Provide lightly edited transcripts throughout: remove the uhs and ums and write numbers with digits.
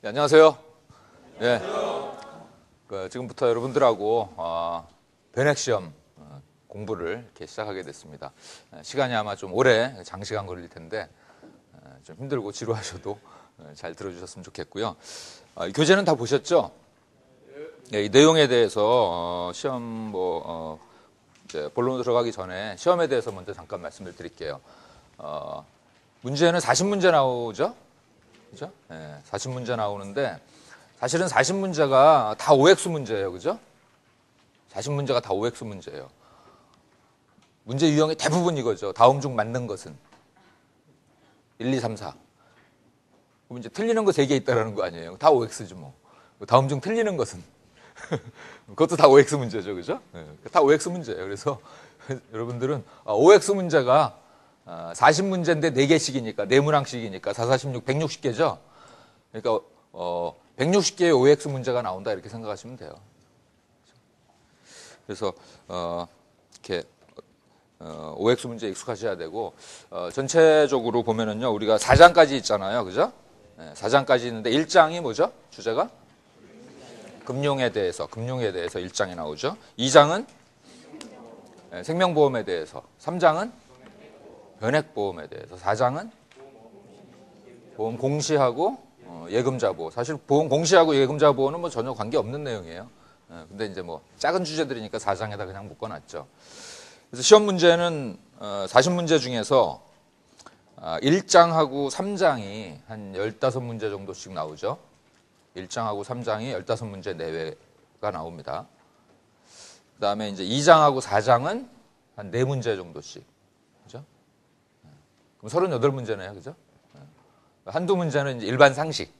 네, 안녕하세요. 네, 지금부터 여러분들하고 변액 시험 공부를 이렇게 시작하게 됐습니다. 시간이 아마 좀 오래 장시간 걸릴 텐데 좀 힘들고 지루하셔도 잘 들어주셨으면 좋겠고요. 교재는 다 보셨죠? 네, 이 내용에 대해서 시험 이제 본론 들어가기 전에 시험에 대해서 먼저 잠깐 말씀을 드릴게요. 문제는 40문제 나오죠? 그죠? 네, 40문제 나오는데 사실은 40문제가 다 OX 문제예요. 그죠? 40문제가 다 OX 문제예요. 문제 유형이 대부분 이거죠. 다음 중 맞는 것은 1, 2, 3, 4. 그럼 이제 틀리는 거 3개 있다라는 거 아니에요. 다 OX지 뭐. 다음 중 틀리는 것은 그것도 다 OX 문제죠. 그죠? 네, 다 OX 문제예요. 그래서 여러분들은 OX 문제가 40문제인데 4개씩이니까 4문항씩이니까 4, 46, 160개죠. 그러니까 160개의 OX 문제가 나온다 이렇게 생각하시면 돼요. 그래서 이렇게 OX 문제에 익숙하셔야 되고 전체적으로 보면은요 우리가 4장까지 있잖아요. 그죠? 네, 4장까지 있는데 1장이 뭐죠? 주제가 금융에 대해서 1장이 나오죠. 2장은 생명보험에 대해서, 3장은 변액보험에 대해서, 4장은 보험 공시하고 예금자 보호. 사실 보험 공시하고 예금자 보호는 뭐 전혀 관계 없는 내용이에요. 근데 이제 뭐 작은 주제들이니까 4장에다 그냥 묶어놨죠. 그래서 시험 문제는 40문제 중에서 1장하고 3장이 한 15문제 정도씩 나오죠. 1장하고 3장이 15문제 내외가 나옵니다. 그 다음에 이제 2장하고 4장은 한 4문제 정도씩. 그죠? 그럼 38문제네요. 그죠? 한두 문제는 이제 일반 상식.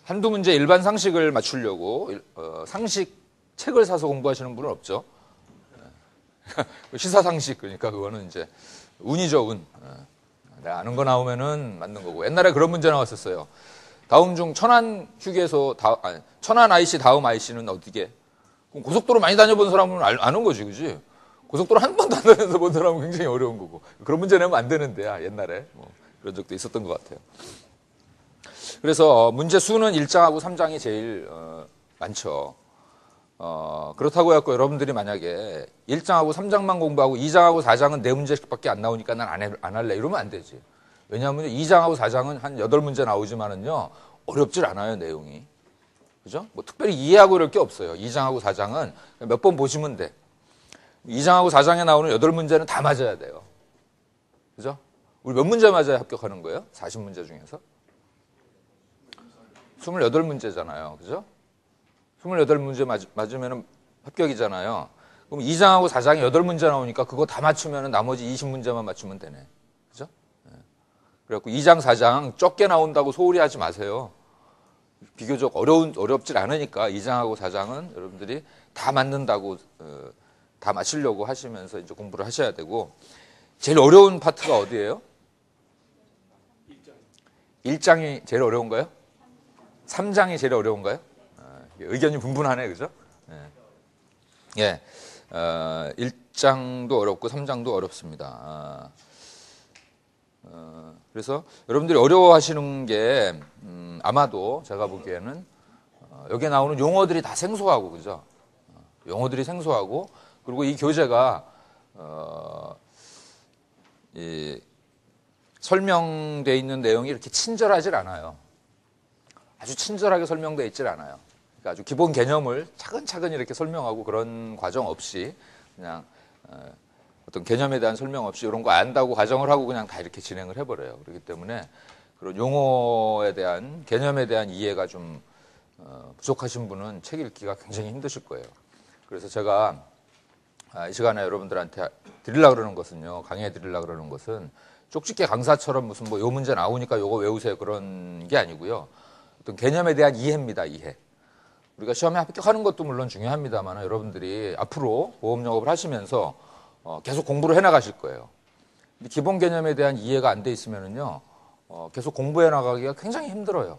한두 문제 일반 상식을 맞추려고 상식 책을 사서 공부하시는 분은 없죠. 시사 상식, 그러니까 그거는 이제 운이죠, 운. 내가 아는 거 나오면은 맞는 거고. 옛날에 그런 문제 나왔었어요. 다음 중 천안 휴게소, 천안 IC 다음 IC는 어떻게? 그럼 고속도로 많이 다녀본 사람은 아는 거지, 그지? 고속도로 한 번도 안 다녀서 본 사람은 굉장히 어려운 거고. 그런 문제 내면 안 되는데, 옛날에. 뭐 그런 적도 있었던 것 같아요. 그래서 문제 수는 1장하고 3장이 제일 많죠. 그렇다고 해서 여러분들이 만약에 1장하고 3장만 공부하고 2장하고 4장은 4문제씩밖에 안 나오니까 난 안 할래. 이러면 안 되지. 왜냐하면 2장하고 4장은 한 8문제 나오지만은요, 어렵질 않아요, 내용이. 그죠? 뭐 특별히 이해하고 이럴 게 없어요. 2장하고 4장은 몇 번 보시면 돼. 2장하고 4장에 나오는 8문제는 다 맞아야 돼요. 그죠? 우리 몇 문제 맞아야 합격하는 거예요? 40문제 중에서? 28문제잖아요. 그죠? 28문제 맞으면 합격이잖아요. 그럼 2장하고 4장에 8문제 나오니까 그거 다 맞추면 나머지 20문제만 맞추면 되네. 그죠? 그래갖고 2장, 4장 적게 나온다고 소홀히 하지 마세요. 비교적 어렵질 않으니까 2장하고 4장은 여러분들이 다 맞는다고, 다 맞추려고 하시면서 이제 공부를 하셔야 되고, 제일 어려운 파트가 어디예요? 1장이 제일 어려운가요? 3장이 제일 어려운가요? 의견이 분분하네, 그죠? 예. 1장도 어렵고 3장도 어렵습니다. 그래서 여러분들이 어려워하시는 게 아마도 제가 보기에는 여기에 나오는 용어들이 다 생소하고, 그죠? 용어들이 생소하고, 그리고 이 교재가 이 설명되어 있는 내용이 이렇게 친절하질 않아요. 아주 친절하게 설명되어 있질 않아요. 그러니까 아주 기본 개념을 차근차근 이렇게 설명하고 그런 과정 없이 그냥 어떤 개념에 대한 설명 없이 이런 거 안다고 가정을 하고 그냥 다 이렇게 진행을 해버려요. 그렇기 때문에 그런 용어에 대한 개념에 대한 이해가 좀 부족하신 분은 책 읽기가 굉장히 힘드실 거예요. 그래서 제가 이 시간에 여러분들한테 드리려고 그러는 것은요, 강의해 드리려고 그러는 것은 쪽집게 강사처럼 무슨 뭐 요 문제 나오니까 요거 외우세요 그런 게 아니고요. 어떤 개념에 대한 이해입니다. 이해. 우리가 시험에 합격하는 것도 물론 중요합니다만 여러분들이 앞으로 보험 영업을 하시면서 계속 공부를 해나가실 거예요. 근데 기본 개념에 대한 이해가 안 돼 있으면은요, 계속 공부해 나가기가 굉장히 힘들어요.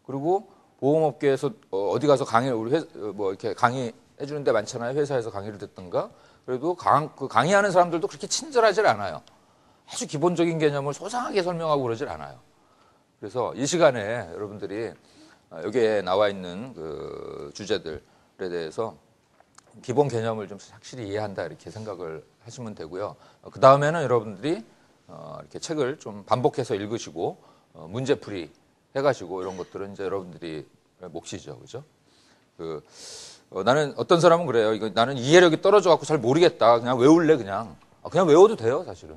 그리고 보험업계에서 어디 가서 뭐 이렇게 강의해 주는 데 많잖아요. 회사에서 강의를 듣든가. 그래도 강의하는 사람들도 그렇게 친절하질 않아요. 아주 기본적인 개념을 소상하게 설명하고 그러질 않아요. 그래서 이 시간에 여러분들이 여기에 나와 있는 그 주제들에 대해서 기본 개념을 좀 확실히 이해한다 이렇게 생각을 하시면 되고요. 그 다음에는 여러분들이 이렇게 책을 좀 반복해서 읽으시고 문제풀이 해가지고 이런 것들은 이제 여러분들이 몫이죠, 그죠? 나는 어떤 사람은 그래요. 이거 나는 이해력이 떨어져갖고 잘 모르겠다. 그냥 외울래 그냥. 그냥 외워도 돼요, 사실은.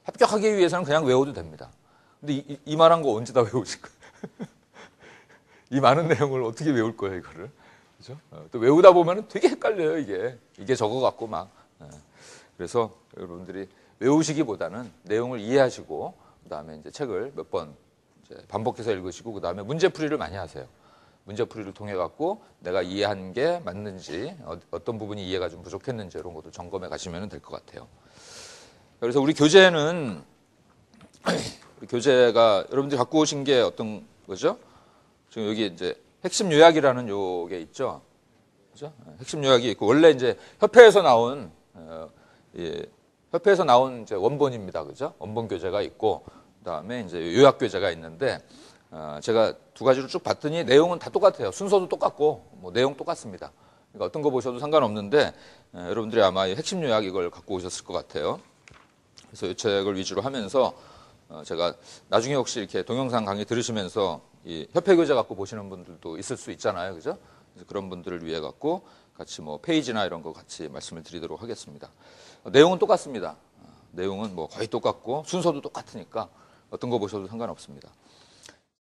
합격하기 위해서는 그냥 외워도 됩니다. 근데 이 말한 거 언제 다 외우실 거예요? 이 많은 내용을 어떻게 외울 거예요, 이거를? 그죠? 또 외우다 보면 되게 헷갈려요, 이게. 이게 저거 같고 막. 그래서 여러분들이 외우시기보다는 내용을 이해하시고, 그 다음에 이제 책을 몇 번 반복해서 읽으시고, 그 다음에 문제풀이를 많이 하세요. 문제풀이를 통해 갖고 내가 이해한 게 맞는지, 어떤 부분이 이해가 좀 부족했는지 이런 것도 점검해 가시면 될 것 같아요. 그래서 우리 교재는, 우리 교재가 여러분들이 갖고 오신 게 어떤 거죠? 지금 여기 이제 핵심 요약이라는 요게 있죠. 그죠? 핵심 요약이 있고, 원래 이제 협회에서 나온, 협회에서 나온 이제 원본입니다. 그죠? 원본 교재가 있고, 그 다음에 이제 요약 교재가 있는데, 제가 두 가지를 쭉 봤더니 내용은 다 똑같아요. 순서도 똑같고, 뭐 내용 똑같습니다. 그러니까 어떤 거 보셔도 상관없는데, 여러분들이 아마 핵심 요약 이걸 갖고 오셨을 것 같아요. 그래서 이 책을 위주로 하면서, 제가 나중에 혹시 이렇게 동영상 강의 들으시면서 이 협회 교재 갖고 보시는 분들도 있을 수 있잖아요. 그죠? 그래서 그런 분들을 위해 갖고 같이 뭐 페이지나 이런 거 같이 말씀을 드리도록 하겠습니다. 내용은 똑같습니다. 내용은 뭐 거의 똑같고 순서도 똑같으니까 어떤 거 보셔도 상관없습니다.